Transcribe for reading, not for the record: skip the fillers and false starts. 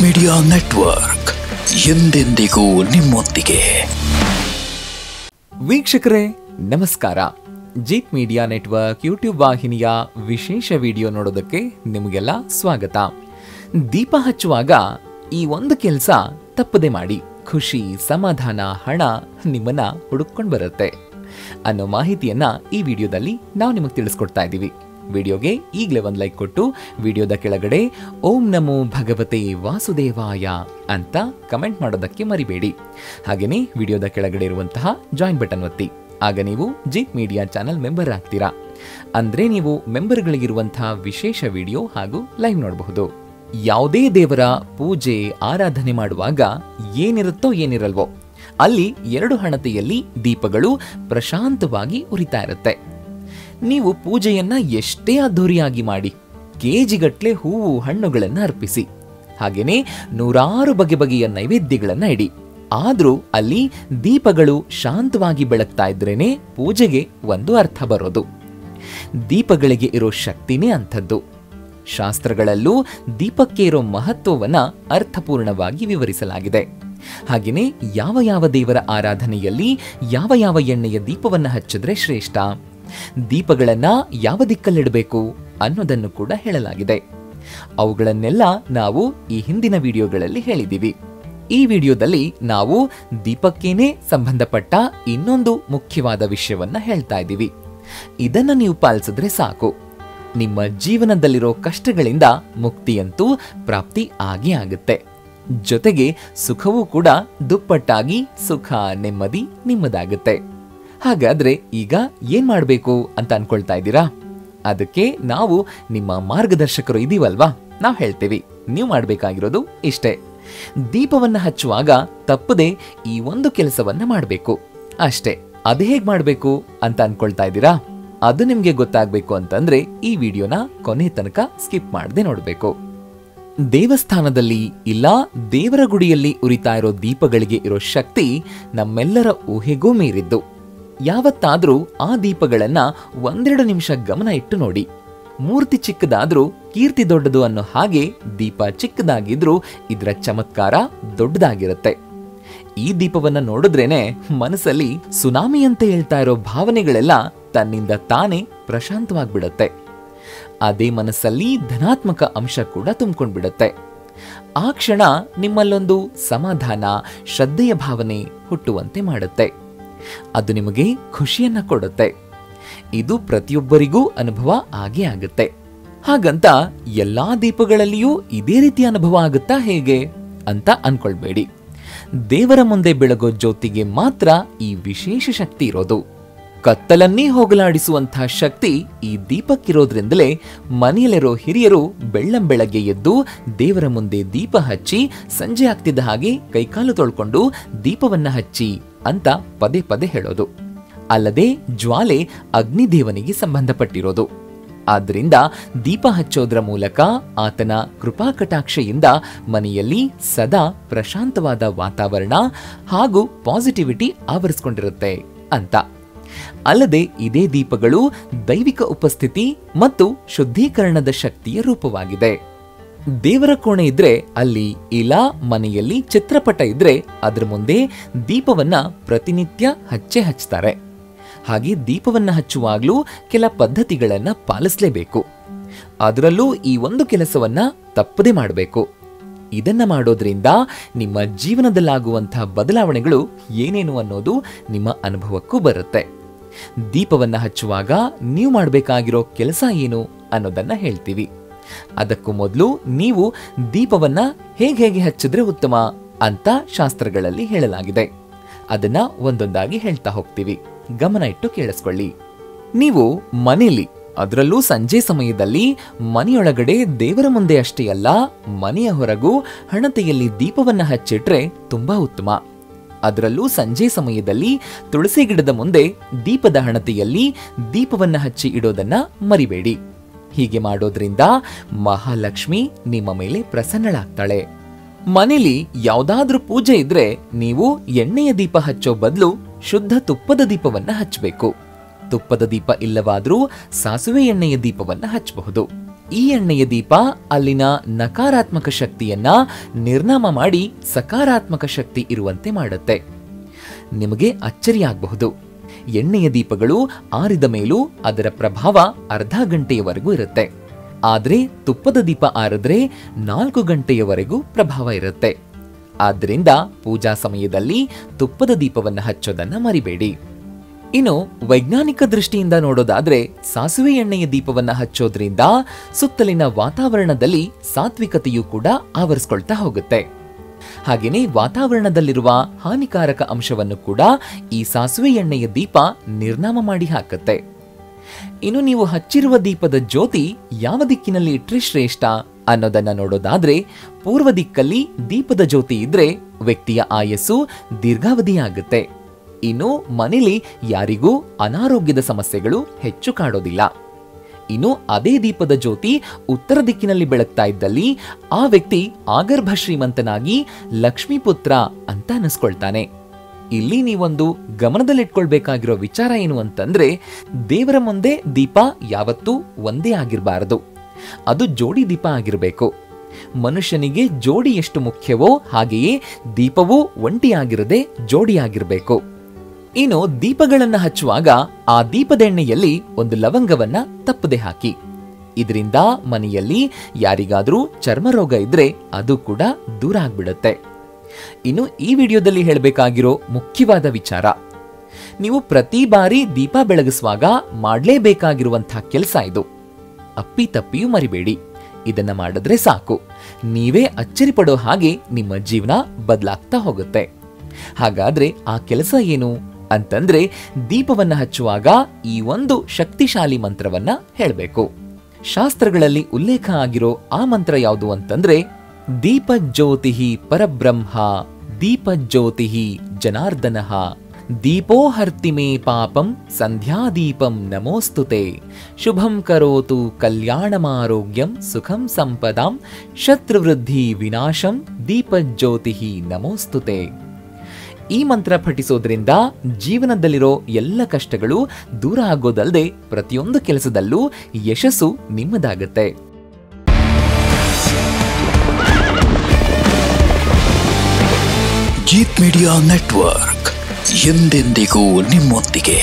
Media network ಎಂದೆಂದಿಗೂ ನಿಮ್ಮೊಂದಿಗೆ. ವೀಕ್ಷಕರೇ ನಮಸ್ಕಾರ. ಜೀತ್ ಮೀಡಿಯಾ ನೆಟ್ವರ್ಕ್ ಯೂಟ್ಯೂಬ್ ವಾಹಿನಿಯ ವಿಶೇಷ ವಿಡಿಯೋ ನೋಡೋದಕ್ಕೆ ನಿಮಗೆಲ್ಲ ಸ್ವಾಗತ. ದೀಪ ಹಚ್ಚುವಾಗ ಈ ಒಂದು ಕೆಲಸ ತಪ್ಪದೆ ಮಾಡಿ. ಖುಷಿ, ಸಮಾಧಾನ, ಹಣ ನಿಮ್ಮನ್ನ ಹುಡುಕೊಂಡು ಬರುತ್ತೆ ಅನ್ನೋ ಮಾಹಿತಿಯನ್ನ ಈ ವಿಡಿಯೋದಲ್ಲಿ ನಾವು ನಿಮಗೆ ತಿಳಿಸ್ಕೊಡ್ತಾ ಇದ್ದೀವಿ. ವಿಡಿಯೋಗೆ ಈಗಲೇ ಒಂದು ಲೈಕ್ ಕೊಟ್ಟು ವಿಡಿಯೋದ ಕೆಳಗಡೆ ಓಂ ನಮೋ ಭಗವತೆ ವಾಸುದೇವಾಯ ಅಂತ ಕಮೆಂಟ್ ಮಾಡೋದಕ್ಕೆ ಮರಿಬೇಡಿ. ಹಾಗೆಯೇ ವಿಡಿಯೋದ ಕೆಳಗಡೆ ಇರುವಂತಹ ಜಾಯಿನ್ ಬಟನ್ ಒತ್ತಿ. ಆಗ ನೀವು ಜೀತ್ ಮೀಡಿಯಾ ಚಾನಲ್ ಮೆಂಬರ್ ಆಗ್ತೀರಾ. ಅಂದ್ರೆ ನೀವು ಮೆಂಬರ್ಗಳಿಗಿರುವಂತಹ ವಿಶೇಷ ವಿಡಿಯೋ ಹಾಗೂ ಲೈವ್ ನೋಡಬಹುದು. ಯಾವುದೇ ದೇವರ ಪೂಜೆ ಆರಾಧನೆ ಮಾಡುವಾಗ ಏನಿರುತ್ತೋ ಏನಿರಲ್ವೋ ಅಲ್ಲಿ 2 ಹಣತೆಯಲ್ಲಿ ದೀಪಗಳು ಪ್ರಶಾಂತವಾಗಿ ಉರಿತಾ ಇರುತ್ತೆ. ನೀವು ಪೂಜೆಯನ್ನ ಎಷ್ಟೇ ಅದ್ಧೂರಿಯಾಗಿ ಮಾಡಿ, ಕೆಜಿಗಟ್ಲೆ ಹೂವು ಹಣ್ಣುಗಳನ್ನ ಅರ್ಪಿಸಿ, ಹಾಗೇನೆ 100 ಬಗೆ ಬಗೆಯ ನೈವೇದ್ಯಗಳನ್ನ ಇಡಿ. ಆದ್ರೂ ಅಲ್ಲಿ ದೀಪಗಳು ಶಾಂತವಾಗಿ ಬೆಳಗ್ತಾ ಇದ್ರೇನೆ ಪೂಜೆಗೆ ಒಂದು ಅರ್ಥ ಬರೋದು. ದೀಪಗಳಿಗೆ ಇರೋ ಶಕ್ತಿನೇ ಅಂಥದ್ದು. ಶಾಸ್ತ್ರಗಳಲ್ಲೂ ದೀಪಕ್ಕೆ ಇರೋ ಮಹತ್ವವನ್ನ ಅರ್ಥಪೂರ್ಣವಾಗಿ ವಿವರಿಸಲಾಗಿದೆ. ಹಾಗೆಯೇ ಯಾವ ಯಾವ ದೇವರ ಆರಾಧನೆಯಲ್ಲಿ ಯಾವ ಯಾವ ಎಣ್ಣೆಯ ದೀಪವನ್ನ ಹಚ್ಚಿದ್ರೆ ಶ್ರೇಷ್ಠ, ದೀಪಗಳನ್ನ ಯಾವ ದಿಕ್ಕಲ್ಲಿಡಬೇಕು ಅನ್ನೋದನ್ನು ಕೂಡ ಹೇಳಲಾಗಿದೆ. ಅವುಗಳನ್ನೆಲ್ಲ ನಾವು ಈ ಹಿಂದಿನ ವಿಡಿಯೋಗಳಲ್ಲಿ ಹೇಳಿದ್ದೀವಿ. ಈ ವಿಡಿಯೋದಲ್ಲಿ ನಾವು ದೀಪಕ್ಕೇನೆ ಸಂಬಂಧಪಟ್ಟ ಇನ್ನೊಂದು ಮುಖ್ಯವಾದ ವಿಷಯವನ್ನ ಹೇಳ್ತಾ ಇದ್ದೀವಿ. ಇದನ್ನ ನೀವು ಪಾಲಿಸಿದ್ರೆ ಸಾಕು, ನಿಮ್ಮ ಜೀವನದಲ್ಲಿರೋ ಕಷ್ಟಗಳಿಂದ ಮುಕ್ತಿಯಂತೂ ಪ್ರಾಪ್ತಿ ಆಗೇ ಆಗುತ್ತೆ. ಜೊತೆಗೆ ಸುಖವೂ ಕೂಡ ದುಪ್ಪಟ್ಟಾಗಿ ಸುಖ ನೆಮ್ಮದಿ ನಿಮ್ಮದಾಗುತ್ತೆ. ಹಾಗಾದ್ರೆ ಈಗ ಏನ್ ಮಾಡಬೇಕು ಅಂತ ಅನ್ಕೊಳ್ತಾ ಇದ್ದೀರಾ? ಅದಕ್ಕೆ ನಾವು ನಿಮ್ಮ ಮಾರ್ಗದರ್ಶಕರು ಇದೀವಲ್ವಾ, ನಾವು ಹೇಳ್ತೀವಿ. ನೀವು ಮಾಡಬೇಕಾಗಿರೋದು ಇಷ್ಟೇ. ದೀಪವನ್ನ ಹಚ್ಚುವಾಗ ತಪ್ಪದೆ ಈ ಒಂದು ಕೆಲಸವನ್ನ ಮಾಡಬೇಕು ಅಷ್ಟೇ. ಅದು ಹೇಗ್ ಮಾಡಬೇಕು ಅಂತ ಅನ್ಕೊಳ್ತಾ ಇದ್ದೀರಾ? ಅದು ನಿಮ್ಗೆ ಗೊತ್ತಾಗ್ಬೇಕು ಅಂತಂದ್ರೆ ಈ ವಿಡಿಯೋನ ಕೊನೆ ತನಕ ಸ್ಕಿಪ್ ಮಾಡದೆ ನೋಡ್ಬೇಕು. ದೇವಸ್ಥಾನದಲ್ಲಿ ಇಲ್ಲ ದೇವರ ಗುಡಿಯಲ್ಲಿ ಉರಿತಾ ಇರೋ ದೀಪಗಳಿಗೆ ಇರೋ ಶಕ್ತಿ ನಮ್ಮೆಲ್ಲರ ಊಹೆಗೂ ಮೀರಿದ್ದು. ಯಾವತ್ತಾದ್ರೂ ಆ ದೀಪಗಳನ್ನ 1-2 ನಿಮಿಷ ಗಮನ ಇಟ್ಟು ನೋಡಿ. ಮೂರ್ತಿ ಚಿಕ್ಕದಾದ್ರೂ ಕೀರ್ತಿ ದೊಡ್ಡದು ಅನ್ನೋ ಹಾಗೆ ದೀಪ ಚಿಕ್ಕದಾಗಿದ್ರೂ ಇದರ ಚಮತ್ಕಾರ ದೊಡ್ಡದಾಗಿರುತ್ತೆ. ಈ ದೀಪವನ್ನ ನೋಡಿದ್ರೇನೆ ಮನಸ್ಸಲ್ಲಿ ಸುನಾಮಿಯಂತೆ ಹೇಳ್ತಾ ಇರೋ ಭಾವನೆಗಳೆಲ್ಲ ತನ್ನಿಂದ ತಾನೇ ಪ್ರಶಾಂತವಾಗ್ಬಿಡತ್ತೆ. ಅದೇ ಮನಸ್ಸಲ್ಲಿ ಧನಾತ್ಮಕ ಅಂಶ ಕೂಡ ತುಂಬಿಕೊಂಡ್ಬಿಡತ್ತೆ. ಆ ಕ್ಷಣ ನಿಮ್ಮಲ್ಲೊಂದು ಸಮಾಧಾನ, ಶ್ರದ್ಧೆಯ ಭಾವನೆ ಹುಟ್ಟುವಂತೆ ಮಾಡುತ್ತೆ. ಅದು ನಿಮಗೆ ಖುಷಿಯನ್ನ ಕೊಡುತ್ತೆ. ಇದು ಪ್ರತಿಯೊಬ್ಬರಿಗೂ ಅನುಭವ ಆಗೇ ಆಗುತ್ತೆ. ಹಾಗಂತ ಎಲ್ಲಾ ದೀಪಗಳಲ್ಲಿಯೂ ಇದೇ ರೀತಿ ಅನುಭವ ಆಗುತ್ತಾ ಹೇಗೆ ಅಂತ ಅನ್ಕೊಳ್ಬೇಡಿ. ದೇವರ ಮುಂದೆ ಬೆಳಗೋ ಜ್ಯೋತಿಗೆ ಮಾತ್ರ ಈ ವಿಶೇಷ ಶಕ್ತಿ ಇರೋದು. ಕತ್ತಲನ್ನೇ ಹೋಗಲಾಡಿಸುವಂತಹ ಶಕ್ತಿ ಈ ದೀಪಕ್ಕಿರೋದ್ರಿಂದಲೇ ಮನೆಯಲ್ಲಿರೋ ಹಿರಿಯರು ಬೆಳ್ಳಂಬೆಳಗ್ಗೆ ಎದ್ದು ದೇವರ ಮುಂದೆ ದೀಪ ಹಚ್ಚಿ ಸಂಜೆ ಆಗ್ತಿದ್ದ ಹಾಗೆ ಕೈಕಾಲು ತೊಳ್ಕೊಂಡು ದೀಪವನ್ನ ಹಚ್ಚಿ ಅಂತ ಪದೇ ಪದೇ ಹೇಳೋದು. ಅಲ್ಲದೆ ಜ್ವಾಲೆ ಅಗ್ನಿದೇವನಿಗೆ ಸಂಬಂಧಪಟ್ಟಿರೋದು. ಆದ್ರಿಂದ ದೀಪ ಹಚ್ಚೋದ್ರ ಮೂಲಕ ಆತನ ಕೃಪಾ ಕಟಾಕ್ಷೆಯಿಂದ ಮನೆಯಲ್ಲಿ ಸದಾ ಪ್ರಶಾಂತವಾದ ವಾತಾವರಣ ಹಾಗೂ ಪಾಸಿಟಿವಿಟಿ ಆವರಿಸಿಕೊಂಡಿರುತ್ತೆ ಅಂತ. ಅಲ್ಲದೆ ಇದೇ ದೀಪಗಳು ದೈವಿಕ ಉಪಸ್ಥಿತಿ ಮತ್ತು ಶುದ್ಧೀಕರಣದ ಶಕ್ತಿಯ ರೂಪವಾಗಿದೆ. ದೇವರ ಕೋಣೆ ಇದ್ರೆ ಅಲ್ಲಿ ಇಲ್ಲ ಮನೆಯಲ್ಲಿ ಚಿತ್ರಪಟ ಇದ್ರೆ ಅದ್ರ ಮುಂದೆ ದೀಪವನ್ನ ಪ್ರತಿನಿತ್ಯ ಹಚ್ತಾರೆ. ಹಾಗೆ ದೀಪವನ್ನ ಹಚ್ಚುವಾಗ್ಲೂ ಕೆಲ ಪದ್ಧತಿಗಳನ್ನ ಪಾಲಿಸಲೇಬೇಕು. ಅದರಲ್ಲೂ ಈ ಒಂದು ಕೆಲಸವನ್ನ ತಪ್ಪದೆ ಮಾಡಬೇಕು. ಇದನ್ನ ಮಾಡೋದ್ರಿಂದ ನಿಮ್ಮ ಜೀವನದಲ್ಲಾಗುವಂತಹ ಬದಲಾವಣೆಗಳು ಏನೇನು ಅನ್ನೋದು ನಿಮ್ಮ ಅನುಭವಕ್ಕೂ ಬರುತ್ತೆ. ದೀಪವನ್ನ ಹಚ್ಚುವಾಗ ನೀವು ಮಾಡಬೇಕಾಗಿರೋ ಕೆಲಸ ಏನು ಅನ್ನೋದನ್ನ ಹೇಳ್ತೀವಿ. ಅದಕ್ಕೂ ಮೊದಲು ನೀವು ದೀಪವನ್ನ ಹೇಗೆ ಹಚ್ಚಿದ್ರೆ ಉತ್ತಮ ಅಂತ ಶಾಸ್ತ್ರಗಳಲ್ಲಿ ಹೇಳಲಾಗಿದೆ. ಅದನ್ನ ಒಂದೊಂದಾಗಿ ಹೇಳ್ತಾ ಹೋಗ್ತೀವಿ, ಗಮನ ಇಟ್ಟು ಕೇಳಿಸ್ಕೊಳ್ಳಿ. ನೀವು ಮನೆಯಲ್ಲಿ, ಅದರಲ್ಲೂ ಸಂಜೆ ಸಮಯದಲ್ಲಿ ಮನೆಯೊಳಗಡೆ ದೇವರ ಮುಂದೆ ಅಷ್ಟೇ ಅಲ್ಲ ಮನೆಯ ಹೊರಗೂ ಹಣತೆಯಲ್ಲಿ ದೀಪವನ್ನ ಹಚ್ಚಿಟ್ರೆ ತುಂಬಾ ಉತ್ತಮ. ಅದರಲ್ಲೂ ಸಂಜೆ ಸಮಯದಲ್ಲಿ ತುಳಸಿ ಗಿಡದ ಮುಂದೆ ದೀಪದ ಹಣತೆಯಲ್ಲಿ ದೀಪವನ್ನ ಹಚ್ಚಿ ಇಡೋದನ್ನ ಮರಿಬೇಡಿ. ಹೀಗೆ ಮಾಡೋದ್ರಿಂದ ಮಹಾಲಕ್ಷ್ಮಿ ನಿಮ್ಮ ಮೇಲೆ ಪ್ರಸನ್ನಳಾಗ್ತಾಳೆ. ಮನೇಲಿ ಯಾವ್ದಾದ್ರೂ ಪೂಜೆ ಇದ್ರೆ ನೀವು ಎಣ್ಣೆಯ ದೀಪ ಹಚ್ಚೋ ಬದಲು ಶುದ್ಧ ತುಪ್ಪದ ದೀಪವನ್ನ ಹಚ್ಚಬೇಕು. ತುಪ್ಪದ ದೀಪ ಇಲ್ಲವಾದ್ರೂ ಸಾಸುವೆ ಎಣ್ಣೆಯ ದೀಪವನ್ನ ಹಚ್ಚಬಹುದು. ಈ ಎಣ್ಣೆಯ ದೀಪ ಅಲ್ಲಿನ ನಕಾರಾತ್ಮಕ ಶಕ್ತಿಯನ್ನ ನಿರ್ನಾಮ ಮಾಡಿ ಸಕಾರಾತ್ಮಕ ಶಕ್ತಿ ಇರುವಂತೆ ಮಾಡುತ್ತೆ. ನಿಮಗೆ ಅಚ್ಚರಿಯಾಗಬಹುದು, ಎಣ್ಣೆಯ ದೀಪಗಳು ಆರಿದ ಮೇಲೂ ಅದರ ಪ್ರಭಾವ ಅರ್ಧ ಗಂಟೆಯವರೆಗೂ ಇರುತ್ತೆ. ಆದ್ರೆ ತುಪ್ಪದ ದೀಪ ಆರಿದ್ರೆ 4 ಗಂಟೆಯವರೆಗೂ ಪ್ರಭಾವ ಇರುತ್ತೆ. ಆದ್ದರಿಂದ ಪೂಜಾ ಸಮಯದಲ್ಲಿ ತುಪ್ಪದ ದೀಪವನ್ನು ಹಚ್ಚೋದನ್ನ ಮರಿಬೇಡಿ. ಇನ್ನು ವೈಜ್ಞಾನಿಕ ದೃಷ್ಟಿಯಿಂದ ನೋಡೋದಾದ್ರೆ ಸಾಸಿವೆ ಎಣ್ಣೆಯ ದೀಪವನ್ನ ಹಚ್ಚೋದ್ರಿಂದ ಸುತ್ತಲಿನ ವಾತಾವರಣದಲ್ಲಿ ಸಾತ್ವಿಕತೆಯೂ ಕೂಡ ಆವರಿಸ್ಕೊಳ್ತಾ ಹೋಗುತ್ತೆ. ಹಾಗೇನೆ ವಾತಾವರಣದಲ್ಲಿರುವ ಹಾನಿಕಾರಕ ಅಂಶವನ್ನು ಕೂಡ ಈ ಸಾಸಿವೆ ಎಣ್ಣೆಯ ದೀಪ ನಿರ್ನಾಮ ಮಾಡಿ ಹಾಕುತ್ತೆ. ಇನ್ನು ನೀವು ಹಚ್ಚಿರುವ ದೀಪದ ಜ್ಯೋತಿ ಯಾವ ದಿಕ್ಕಿನಲ್ಲಿ ಇಟ್ರೆ ಶ್ರೇಷ್ಠ ಅನ್ನೋದನ್ನ ನೋಡೋದಾದ್ರೆ ಪೂರ್ವ ದಿಕ್ಕಲ್ಲಿ ದೀಪದ ಜ್ಯೋತಿ ಇದ್ರೆ ವ್ಯಕ್ತಿಯ ಆಯಸ್ಸು ದೀರ್ಘಾವಧಿಯಾಗುತ್ತೆ. ಇನ್ನು ಮನೇಲಿ ಯಾರಿಗೂ ಅನಾರೋಗ್ಯದ ಸಮಸ್ಯೆಗಳು ಹೆಚ್ಚು ಕಾಡೋದಿಲ್ಲ. ಇನ್ನು ಅದೇ ದೀಪದ ಜ್ಯೋತಿ ಉತ್ತರ ದಿಕ್ಕಿನಲ್ಲಿ ಬೆಳಗ್ತಾ ಇದ್ದಲ್ಲಿ ಆ ವ್ಯಕ್ತಿ ಆಗರ್ಭ ಶ್ರೀಮಂತನಾಗಿ ಲಕ್ಷ್ಮೀಪುತ್ರ ಅಂತ ಅನಿಸ್ಕೊಳ್ತಾನೆ. ಇಲ್ಲಿ ನೀವೊಂದು ಗಮನದಲ್ಲಿಟ್ಕೊಳ್ಬೇಕಾಗಿರೋ ವಿಚಾರ ಏನು ಅಂತಂದ್ರೆ, ದೇವರ ಮುಂದೆ ದೀಪ ಯಾವತ್ತೂ ಒಂದೇ ಆಗಿರಬಾರದು, ಅದು ಜೋಡಿ ದೀಪ ಆಗಿರಬೇಕು. ಮನುಷ್ಯನಿಗೆ ಜೋಡಿ ಎಷ್ಟು ಮುಖ್ಯವೋ ಹಾಗೆಯೇ ದೀಪವೂ ಒಂಟಿಯಾಗಿರದೆ ಜೋಡಿಯಾಗಿರಬೇಕು. ಇನ್ನು ದೀಪಗಳನ್ನ ಹಚ್ಚುವಾಗ ಆ ದೀಪದೆಣ್ಣೆಯಲ್ಲಿ ಒಂದು ಲವಂಗವನ್ನ ತಪ್ಪದೆ ಹಾಕಿ. ಇದರಿಂದ ಮನೆಯಲ್ಲಿ ಯಾರಿಗಾದ್ರೂ ಚರ್ಮ ರೋಗ ಇದ್ರೆ ಅದು ಕೂಡ ದೂರ ಆಗ್ಬಿಡುತ್ತೆ. ಇನ್ನು ಈ ವಿಡಿಯೋದಲ್ಲಿ ಹೇಳಬೇಕಾಗಿರೋ ಮುಖ್ಯವಾದ ವಿಚಾರ, ನೀವು ಪ್ರತಿ ಬಾರಿ ದೀಪ ಬೆಳಗಿಸುವಾಗ ಮಾಡಲೇಬೇಕಾಗಿರುವಂತಹ ಕೆಲಸ ಇದು. ಅಪ್ಪಿ ತಪ್ಪಿಯೂ ಮರಿಬೇಡಿ. ಇದನ್ನ ಮಾಡಿದ್ರೆ ಸಾಕು, ನೀವೇ ಅಚ್ಚರಿ ಪಡೋ ಹಾಗೆ ನಿಮ್ಮ ಜೀವನ ಬದಲಾಗ್ತಾ ಹೋಗುತ್ತೆ. ಹಾಗಾದ್ರೆ ಆ ಕೆಲಸ ಏನು ಅಂತಂದ್ರೆ, ದೀಪವನ್ನ ಹಚ್ಚುವಾಗ ಈ ಒಂದು ಶಕ್ತಿಶಾಲಿ ಮಂತ್ರವನ್ನ ಹೇಳಬೇಕು. ಶಾಸ್ತ್ರಗಳಲ್ಲಿ ಉಲ್ಲೇಖ ಆಗಿರೋ ಆ ಮಂತ್ರ ಯಾವುದು ಅಂತಂದ್ರೆ, ದೀಪಜ್ಯೋತಿಃ ಪರಬ್ರಹ್ಮ ದೀಪಜ್ಯೋತಿಃ ಜನಾರ್ದನಃ ದೀಪೋ ಹರ್ತಿ ಮೇ ಪಾಪಂ ಸಂಧ್ಯಾದೀಪಂ ನಮೋಸ್ತುತೆ ಶುಭಂ ಕರೋತು ಕಲ್ಯಾಣಮಾರೋಗ್ಯಂ ಸುಖಂ ಸಂಪದಾಂ ಶತ್ರುವೃದ್ಧಿ ವಿನಾಶಂ ದೀಪಜ್ಯೋತಿಃ ನಮೋಸ್ತುತೆ. ಈ ಮಂತ್ರ ಪಠಿಸೋದ್ರಿಂದ ಜೀವನದಲ್ಲಿರೋ ಎಲ್ಲ ಕಷ್ಟಗಳು ದೂರ ಆಗೋದಲ್ಲದೆ ಪ್ರತಿಯೊಂದು ಕೆಲಸದಲ್ಲೂ ಯಶಸ್ಸು ನಿಮ್ಮದಾಗುತ್ತೆ. ಜೀತ್ ಮೀಡಿಯಾ ನೆಟ್ವರ್ಕ್ ಎಂದೆಂದಿಗೂ ನಿಮ್ಮೊಂದಿಗೆ.